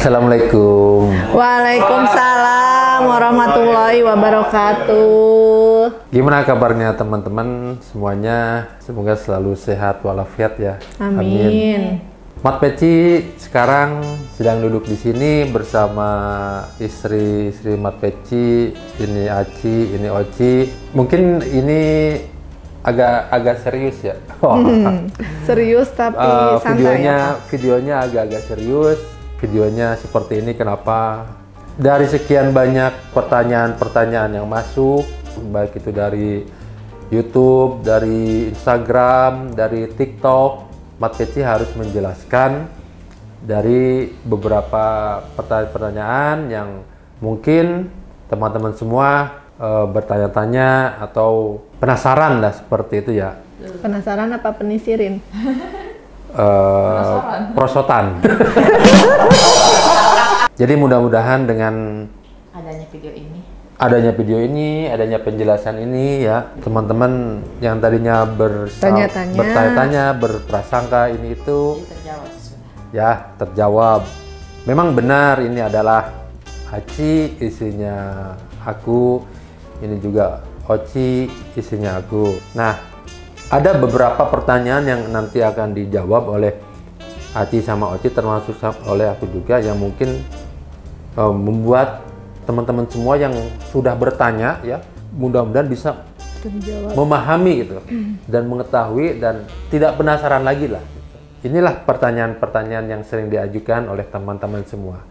Assalamualaikum. Waalaikumsalam warahmatullahi wabarakatuh. Gimana kabarnya teman-teman semuanya? Semoga selalu sehat walafiat ya. Amin. Mat Peci sekarang sedang duduk di sini bersama istri Mat Peci. Ini Aci, ini Oci. Mungkin ini agak serius ya. Serius tapi santai ya. Videonya agak-agak serius. Videonya seperti ini kenapa? Dari sekian banyak pertanyaan-pertanyaan yang masuk, baik itu dari YouTube, dari Instagram, dari TikTok, Mat Peci harus menjelaskan dari beberapa pertanyaan yang mungkin teman-teman semua bertanya-tanya atau penasaran lah seperti itu ya. Penasaran apa penisirin? Prosotan. Jadi mudah-mudahan dengan adanya video ini, adanya penjelasan ini ya, teman-teman yang tadinya bertanya-tanya, berprasangka ini itu ya terjawab. Memang benar ini adalah Aci, istrinya aku, ini juga Oci, istrinya aku. Nah, ada beberapa pertanyaan yang nanti akan dijawab oleh Aci sama Oci, termasuk oleh aku juga, yang mungkin membuat teman-teman semua yang sudah bertanya ya, mudah-mudahan bisa memahami gitu dan mengetahui dan tidak penasaran lagi lah. Inilah pertanyaan-pertanyaan yang sering diajukan oleh teman-teman semua.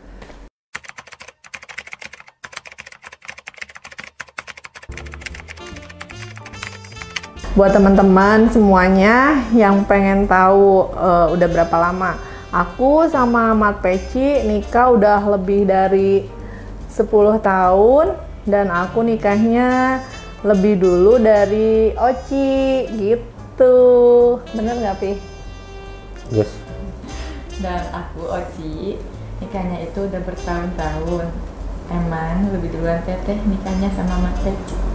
Buat teman-teman semuanya yang pengen tahu udah berapa lama aku sama Mat Peci nikah, udah lebih dari 10 tahun, dan aku nikahnya lebih dulu dari Oci gitu. Bener nggak, Pi? Yes. Dan aku Oci nikahnya itu udah bertahun-tahun. Emang lebih duluan Teteh nikahnya sama Mat Peci.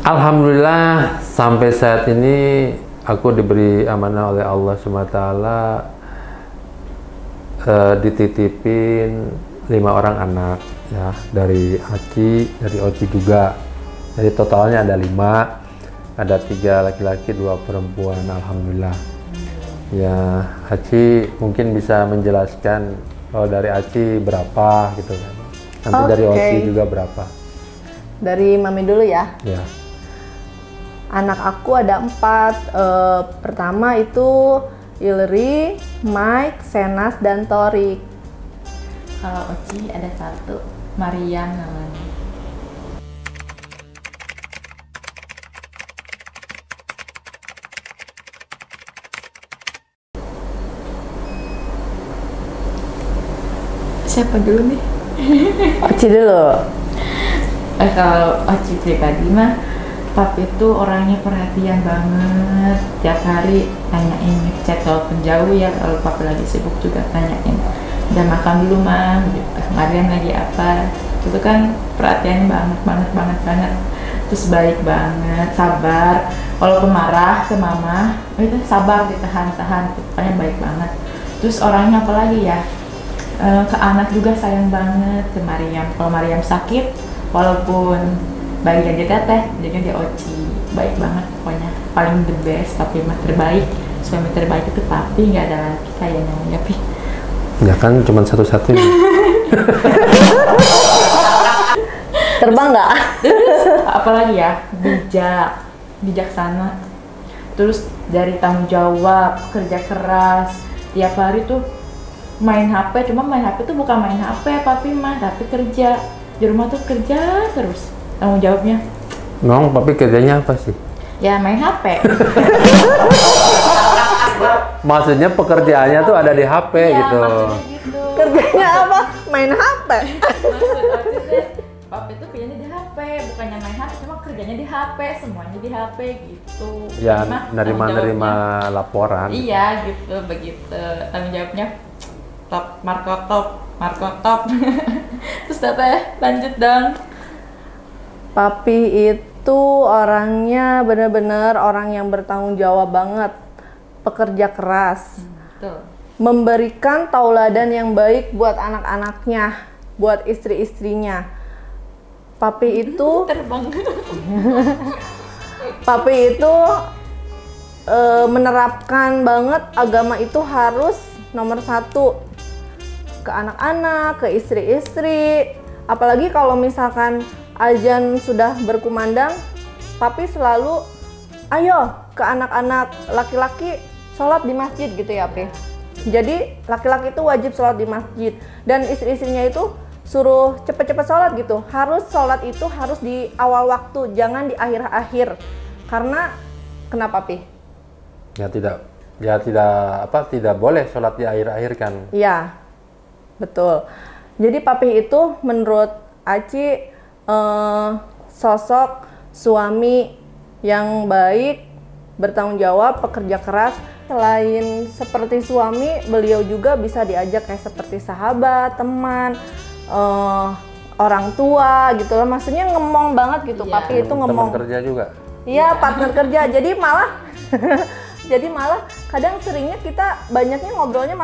Alhamdulillah sampai saat ini aku diberi amanah oleh Allah SWT, dititipin 5 orang anak ya, dari Aci, dari Oci juga. Jadi totalnya ada 5, ada 3 laki-laki 2 perempuan. Alhamdulillah ya. Aci mungkin bisa menjelaskan dari Aci berapa gitu kan, nanti dari Oci juga berapa. Dari Mami dulu ya. Ya. Anak aku ada 4. Pertama itu Ilri, Mike, Senas, dan Torik. Kalau Oci ada 1, Marian namanya. Siapa dulu nih? Oci dulu. Kalau Oci pribadi mah, Papi tuh orangnya perhatian banget. Tiap hari tanyain, ngechat walaupun jauh ya, kalau Papi lagi sibuk juga tanyain, udah makan belum Mang? Gitu. Marian lagi apa? Itu kan perhatian banget. Terus baik banget, sabar. Walaupun marah ke mama, itu sabar, ditahan-tahan. Pokoknya baik banget. Terus orangnya apa lagi ya? Ke anak juga sayang banget, ke Mariam. Kalau Mariam sakit, walaupun baik jadi Teteh, jadi dia Oci, baik banget pokoknya, paling the best. Papi mah terbaik, suami terbaik itu Papi, nggak ada lagi kayaknya ya Pi. Ya kan cuma satu-satunya. Terbang nggak? Terus apalagi ya, bijaksana. Terus dari tanggung jawab, kerja keras, tiap hari tuh main HP. Cuma main HP tuh bukan main HP Papi mah, tapi kerja di rumah tuh, kerja terus. Tanggung jawabnya. Memang Papi kerjanya apa sih? Ya main HP. Maksudnya pekerjaannya tuh ada di HP Ya, gitu. maksudnya gitu. Kerjanya apa? Main HP. Maksudnya Papi tuh kerjanya di HP, bukannya main HP, cuma kerjanya di HP, semuanya di HP gitu. Ya, Cuma nerima laporan. Iya gitu, begitu. Tanggung jawabnya top, Marco top. Terus Teteh lanjut dong. Papi itu orangnya benar-benar orang yang bertanggung jawab banget, pekerja keras, memberikan tauladan yang baik buat anak-anaknya, buat istri-istrinya. Papi itu terbang. Papi itu menerapkan banget agama itu harus nomor 1 ke anak-anak, ke istri-istri. Apalagi kalau misalkan azan sudah berkumandang, papi selalu ayo ke anak-anak laki-laki sholat di masjid gitu ya, Pi. Jadi laki-laki itu wajib sholat di masjid dan istri-istrinya itu suruh cepet-cepet sholat gitu. Harus sholat itu harus di awal waktu, jangan di akhir-akhir. Karena kenapa, Pi? Tidak boleh sholat di akhir-akhir kan? Iya, betul. Jadi papi itu menurut Aci sosok suami yang baik, bertanggung jawab, pekerja keras. Selain seperti suami, beliau juga bisa diajak kayak seperti sahabat, teman, orang tua gitu lah. Maksudnya ngemong banget gitu, papi itu ngemong. Teman kerja juga? Iya, partner kerja. Jadi malah kadang seringnya kita banyaknya ngobrolnya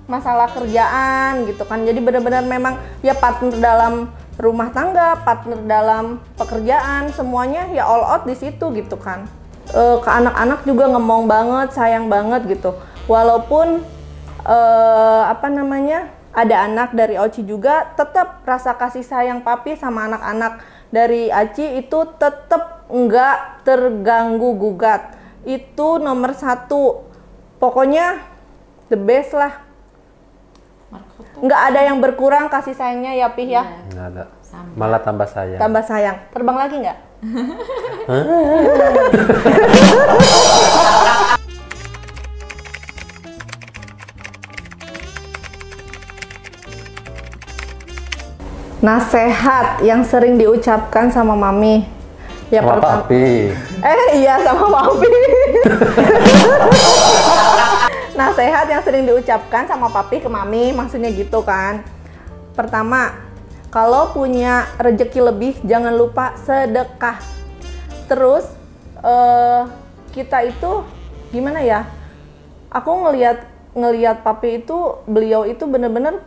masalah kerjaan gitu kan. Jadi benar-benar memang ya partner dalam rumah tangga, partner dalam pekerjaan, semuanya ya all out di situ gitu kan. Ke anak-anak juga ngemong banget, sayang banget gitu. Walaupun ada anak dari Oci juga, tetap rasa kasih sayang papi sama anak-anak dari Aci itu tetap nggak terganggu gugat. Itu nomor 1. Pokoknya the best lah. Nggak ada yang berkurang kasih sayangnya ya, Pih ya? Nggak ada. Malah tambah sayang. Tambah sayang. Terbang lagi nggak? Nasehat yang sering diucapkan sama Mami. Ya, sama Papi. Iya, sama Papi. Nasehat yang sering diucapkan sama Papi ke Mami, maksudnya gitu kan. Pertama, kalau punya rezeki lebih jangan lupa sedekah. Terus kita itu gimana ya? Aku ngelihat Papi itu, beliau itu bener-bener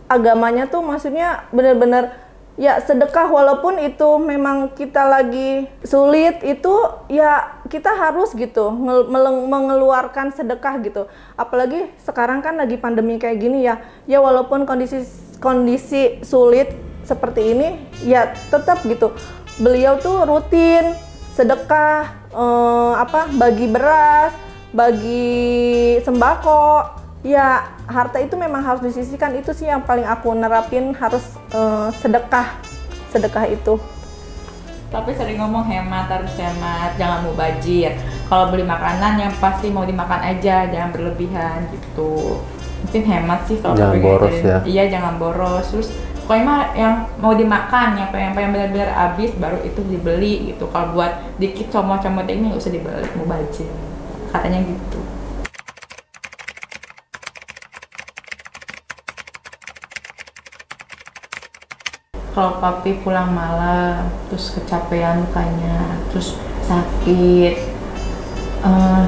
agamanya tuh maksudnya bener-bener ya sedekah, walaupun itu memang kita lagi sulit, itu ya kita harus gitu mengeluarkan sedekah gitu. Apalagi sekarang kan lagi pandemi kayak gini ya. Ya walaupun kondisi sulit seperti ini ya tetap gitu. Beliau tuh rutin sedekah, bagi beras, bagi sembako. Ya harta itu memang harus disisihkan, itu sih yang paling aku nerapin, harus sedekah itu. Tapi sering ngomong harus hemat, jangan mubazir. Kalau beli makanan yang pasti mau dimakan aja, jangan berlebihan gitu. Mungkin hemat sih kalau jangan boros ya. Iya, jangan boros. Terus pokoknya mah yang mau dimakan, yang pengen benar-benar habis baru itu dibeli gitu. Kalau buat dikit comot-comot ini nggak usah dibeli, mubazir. Katanya gitu. Kalau papi pulang malam, terus kecapean mukanya, terus sakit,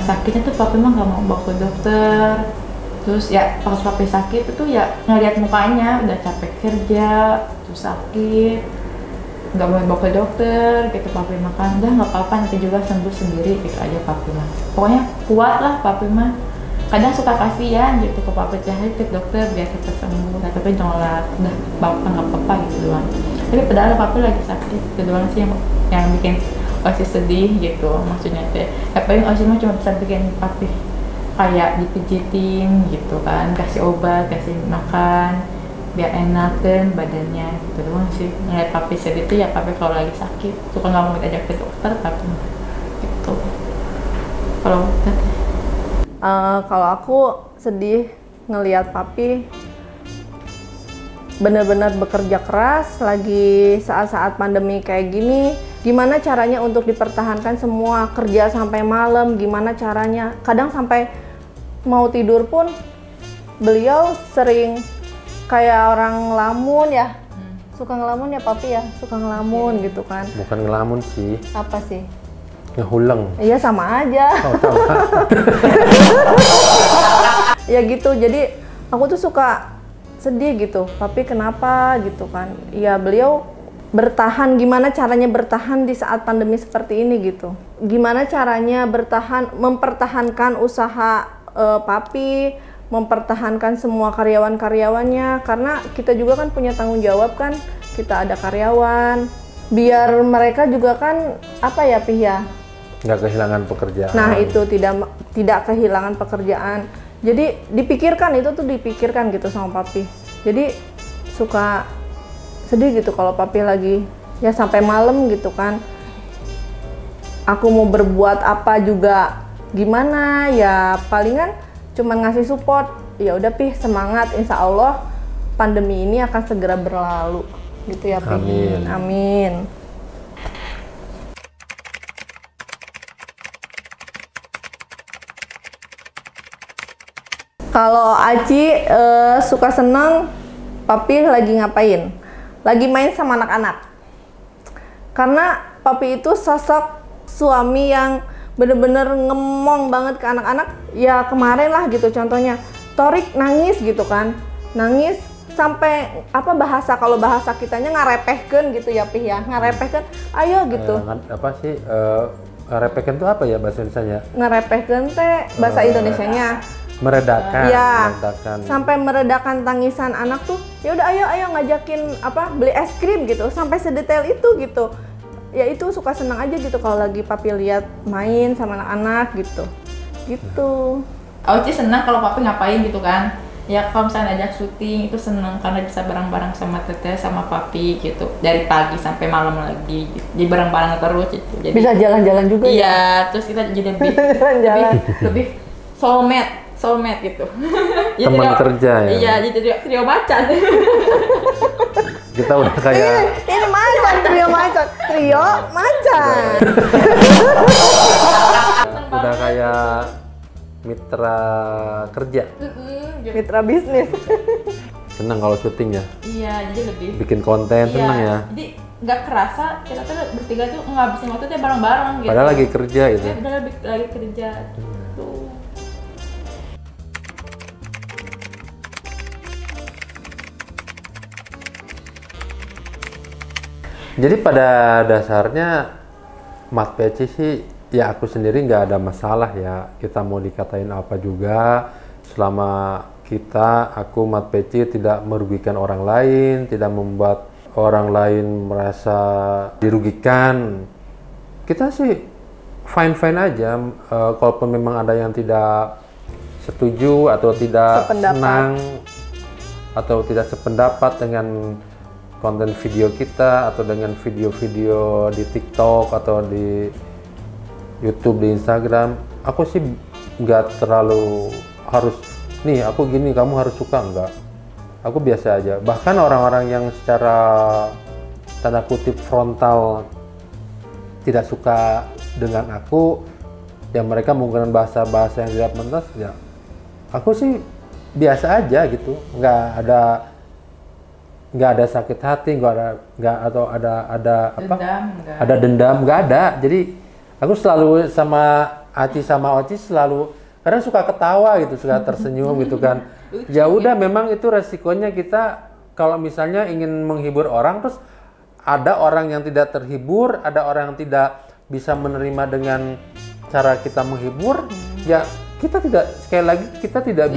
sakitnya tuh papi mah nggak mau bawa ke dokter. Terus ya pas papi sakit itu ya ngeliat mukanya udah capek kerja, terus sakit, nggak mau bawa ke dokter. Gitu papi makan, udah nggak apa-apa, nanti juga sembuh sendiri gitu aja papi mah. Pokoknya kuat lah papi mah. Kadang suka kasihan gitu ke papi, cahaya ke dokter biar cepat sembuh, tapi nolak, udah bapak nggak apa-apa gitu doang. Tapi padahal papi lagi sakit, itu doang sih yang bikin Oci sedih gitu. Maksudnya teh, paling Oci mah cuma bisa bikin papi kayak dipijitin gitu kan, kasih obat, kasih makan biar enakan badannya gitu doang sih. Ngeliat papi sedih tuh ya papi kalau lagi sakit suka nggak mau ajak ke dokter, tapi gitu. Kalau kalau aku sedih ngelihat papi benar-benar bekerja keras lagi saat-saat pandemi kayak gini. Gimana caranya untuk dipertahankan semua, kerja sampai malam, gimana caranya? Kadang sampai mau tidur pun beliau sering kayak orang lamun ya, Suka ngelamun ya papi ya, suka ngelamun gitu kan. Bukan ngelamun sih. Apa sih? Ngehuleng. Iya sama aja. Oh, sama. Ya gitu, jadi aku tuh suka sedih gitu. Papi kenapa gitu kan. Ya beliau bertahan, gimana caranya bertahan di saat pandemi seperti ini gitu. Gimana caranya bertahan, mempertahankan usaha papi, mempertahankan semua karyawan-karyawannya, karena kita juga kan punya tanggung jawab kan, kita ada karyawan, biar mereka juga kan apa ya Pih ya, nggak kehilangan pekerjaan. Nah itu tidak kehilangan pekerjaan, jadi dipikirkan, itu tuh dipikirkan gitu sama papi. Jadi suka sedih gitu kalau papi lagi ya sampai malam gitu kan, aku mau berbuat apa juga gimana ya, palingan cuman ngasih support. Ya udah Pih, semangat, insya Allah pandemi ini akan segera berlalu gitu ya Pih. Amin. Amin. Kalau Aci suka seneng papi lagi ngapain? Lagi main sama anak-anak. Karena papi itu sosok suami yang bener-bener ngemong banget ke anak-anak. Ya kemarin lah gitu contohnya, Torik nangis gitu kan, nangis sampai apa bahasa, kalau bahasa kitanya ngarepehkeun gitu ya Pih ya, ngarepehkeun, ayo gitu. Apa sih ngarepehkeun itu apa ya bahasa Indonesianya? Ngarepehkeun teh bahasa Indonesianya meredakan, ya, meredakan. Sampai meredakan tangisan anak tuh. Ya udah ayo ngajakin apa beli es krim gitu, sampai sedetail itu gitu. Ya itu suka senang aja gitu kalau lagi papi lihat main sama anak-anak gitu. Oci senang kalau papi ngapain gitu kan. Ya kalau misalnya ajak syuting itu senang karena bisa bareng-barang sama teteh sama papi gitu. Dari pagi sampai malam lagi gitu. Jadi bareng-bareng terus gitu. Jadi, bisa jalan-jalan juga. Iya, ya? Terus kita jadi lebih soulmate gitu. Teman kerja ya. Iya, jadi trio macan. Kita udah kayak ini macan, trio macan. Udah kayak mitra kerja. Mitra bisnis. Senang kalau syuting ya. Iya, jadi lebih bikin konten, senang ya. Jadi nggak kerasa kita tuh bertiga tuh ngabisin waktu tuh bareng-bareng gitu. Padahal lagi kerja itu. Ya, padahal lagi kerja tuh. Jadi pada dasarnya Mat Peci sih, ya aku sendiri nggak ada masalah ya. Kita mau dikatain apa juga, selama aku Mat Peci tidak merugikan orang lain, tidak membuat orang lain merasa dirugikan. Kita sih fine-fine aja. Kalaupun memang ada yang tidak setuju atau tidak senang atau tidak sependapat dengan konten video kita atau dengan video-video di TikTok atau di YouTube, di Instagram, aku sih nggak terlalu harus nih aku gini kamu harus suka, enggak. Aku biasa aja. Bahkan orang-orang yang secara tanda kutip frontal tidak suka dengan aku, yang mereka menggunakan bahasa-bahasa yang tidak pantas, ya aku sih biasa aja gitu, nggak ada sakit hati, ada dendam, nggak ada. Jadi aku selalu sama Aci sama Oci selalu kadang suka ketawa gitu, suka tersenyum gitu kan. Ya udah, memang itu resikonya kita kalau misalnya ingin menghibur orang, terus ada orang yang tidak terhibur, ada orang yang tidak bisa menerima dengan cara kita menghibur, ya kita tidak, sekali lagi kita tidak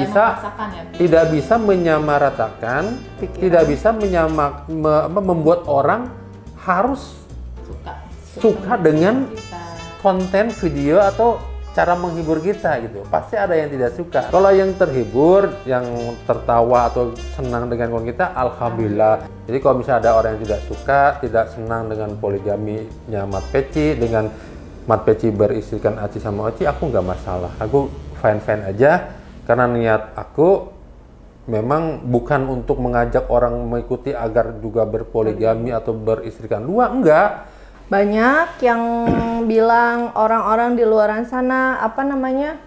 bisa menyamaratakan, tidak bisa membuat orang harus suka dengan konten video atau cara menghibur kita gitu. Pasti ada yang tidak suka. Kalau yang terhibur, yang tertawa atau senang dengan konten kita, alhamdulillah. Jadi kalau misalnya ada orang yang tidak suka, tidak senang dengan poligaminya Mat Peci, dengan Mat Peci beristrikan Aci sama Oci, aku nggak masalah. Aku fine-fine aja, karena niat aku memang bukan untuk mengajak orang mengikuti agar juga berpoligami atau beristrikan dua, enggak. Banyak yang bilang orang-orang di luaran sana, apa namanya,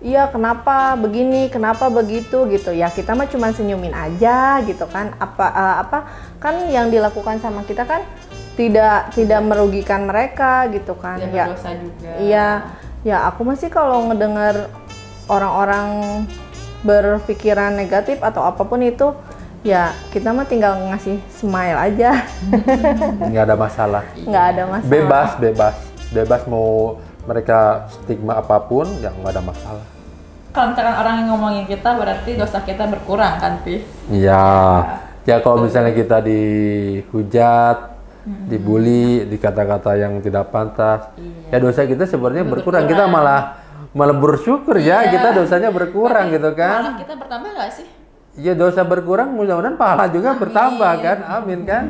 iya kenapa begini, kenapa begitu gitu ya, kita mah cuma senyumin aja gitu kan. Apa kan yang dilakukan sama kita kan tidak merugikan mereka gitu kan. Ya berdosa juga. Iya, ya aku masih kalau ngedengar orang-orang berpikiran negatif atau apapun itu, ya kita mah tinggal ngasih smile aja. Nggak ada masalah. Nggak ada masalah. Bebas mau mereka stigma apapun, ya nggak ada masalah. Kalau misalkan orang yang ngomongin kita, berarti dosa kita berkurang kan, Pi? Iya. Ya kalau misalnya kita dihujat, dibully, dikata-kata yang tidak pantas, ya dosa kita sebenarnya berkurang. Kita malah bersyukur ya, kita dosanya berkurang gitu kan. Malah kita bertambah nggak sih? Ya dosa berkurang, mudah-mudahan pahala juga bertambah kan, amin kan.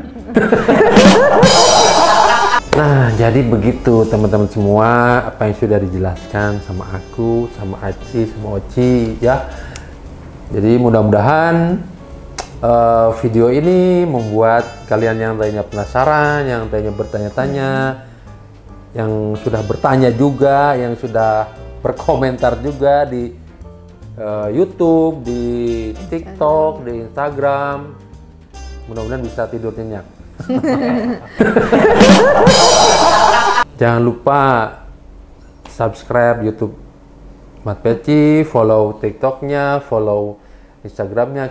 Nah jadi begitu teman-teman semua, apa yang sudah dijelaskan sama aku, sama Aci, sama Oci ya. Jadi mudah-mudahan video ini membuat kalian yang tadinya penasaran, yang tadinya bertanya-tanya, yang sudah bertanya juga, yang sudah berkomentar juga di YouTube, di TikTok, di Instagram, mudah-mudahan bisa tidur nyenyak. Jangan lupa subscribe YouTube Mat Peci, follow TikToknya, follow Instagramnya.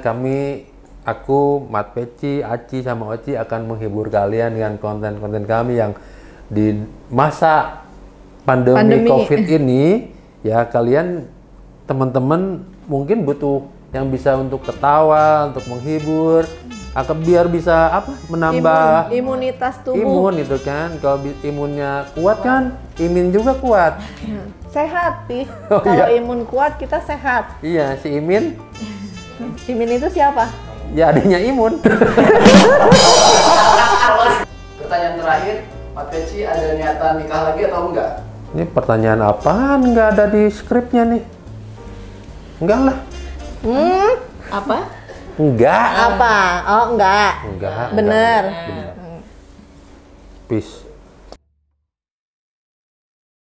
Aku Mat Peci, Aci sama Oci akan menghibur kalian dengan konten-konten kami yang di masa pandemi COVID ini ya. Kalian teman-teman mungkin butuh yang bisa untuk ketawa, untuk menghibur, atau biar bisa menambah imunitas tubuh. Imun itu kan, kalau imunnya kuat kan, imin juga kuat. Sehat Pi. Kalau imun kuat kita sehat. Iya, si Imin. Imin itu siapa? Ya adanya Imun. Pertanyaan terakhir, Mat Peci ada niatan nikah lagi atau enggak? Ini pertanyaan apaan? Nggak ada di skripnya nih. Enggak lah. Apa? Enggak. Apa? Oh enggak. Enggak. Bener. Peace.